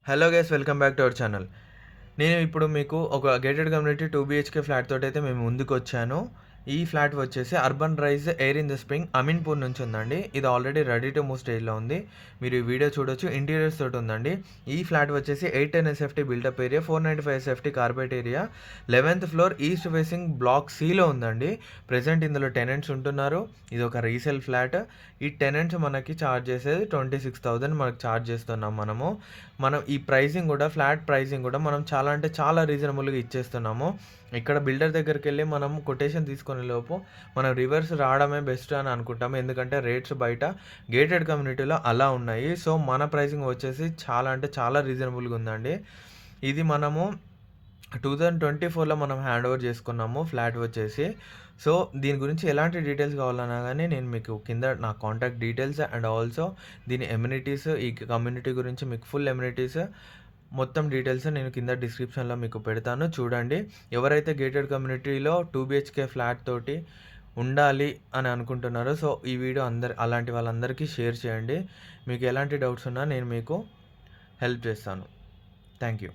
Hello guys, welcome back to our channel. నేను ఇప్పుడు మీకు ఒక గేటెడ్ కమ్యూనిటీ 2 బీహెచ్కే ఫ్లాట్ తోటైతే మేము ముందుకొచ్చాను. ఈ ఫ్లాట్ వచ్చేసి Urban Rise Air in the Spring Ameenpur నుంచి ఉందండి. ఇది ఆల్రెడీ రెడీ టు మూవ్ స్టేజ్‌లో ఉంది. మీరు ఈ వీడియో చూడొచ్చు. ఇంటీరియర్స్ తోటి ఉందండి. ఈ ఫ్లాట్ వచ్చేసి 810 SFT built up area, 495 SFT carpet area, 11th floor east facing block సిలో ఉందండి. ప్రెజెంట్ ఇందులో టెనెంట్స్ ఉంటున్నారు. ఇది ఒక రీసేల్ ఫ్లాట్. ఈ టెనెంట్స్ మనకి ఛార్జ్ చేసేది 26,000 మనకు ఛార్జ్ చేస్తున్నాం మనము. మనం ఈ ప్రైసింగ్ కూడా ఫ్లాట్ ప్రైసింగ్ కూడా మనం చాలా అంటే చాలా రీజనబుల్‌గా ఇచ్చేస్తున్నాము. ఇక్కడ బిల్డర్ దగ్గరికెళ్ళి మనం కొటేషన్ తీసుకునే లోపు మనం రివర్స్ రావడమే బెస్ట్ అని అనుకుంటాము. ఎందుకంటే రేట్స్ బయట గేటెడ్ కమ్యూనిటీలో అలా ఉన్నాయి. సో, మన ప్రైసింగ్ వచ్చేసి చాలా అంటే చాలా రీజనబుల్‌గా ఉందండి. ఇది మనము 2024లో మనం హ్యాండ్ ఓవర్ చేసుకున్నాము ఫ్లాట్ వచ్చేసి. సో, దీని గురించి ఎలాంటి డీటెయిల్స్ కావాలన్నా గానీ నేను మీకు కింద నా కాంటాక్ట్ డీటెయిల్స్ అండ్ ఆల్సో దీని ఎమ్యూనిటీస్, ఈ కమ్యూనిటీ గురించి మీకు ఫుల్ ఎమ్యూనిటీస్ మొత్తం డీటెయిల్స్ నేను కింద డిస్క్రిప్షన్‌లో మీకు పెడతాను. చూడండి. ఎవరైతే గేటెడ్ కమ్యూనిటీలో 2 బీహెచ్‌కే ఫ్లాట్ తోటి ఉండాలి అని అనుకుంటున్నారో, సో, ఈ వీడియో అలాంటి వాళ్ళందరికీ షేర్ చేయండి. మీకు ఎలాంటి డౌట్స్ ఉన్నా నేను మీకు హెల్ప్ చేస్తాను. Thank you.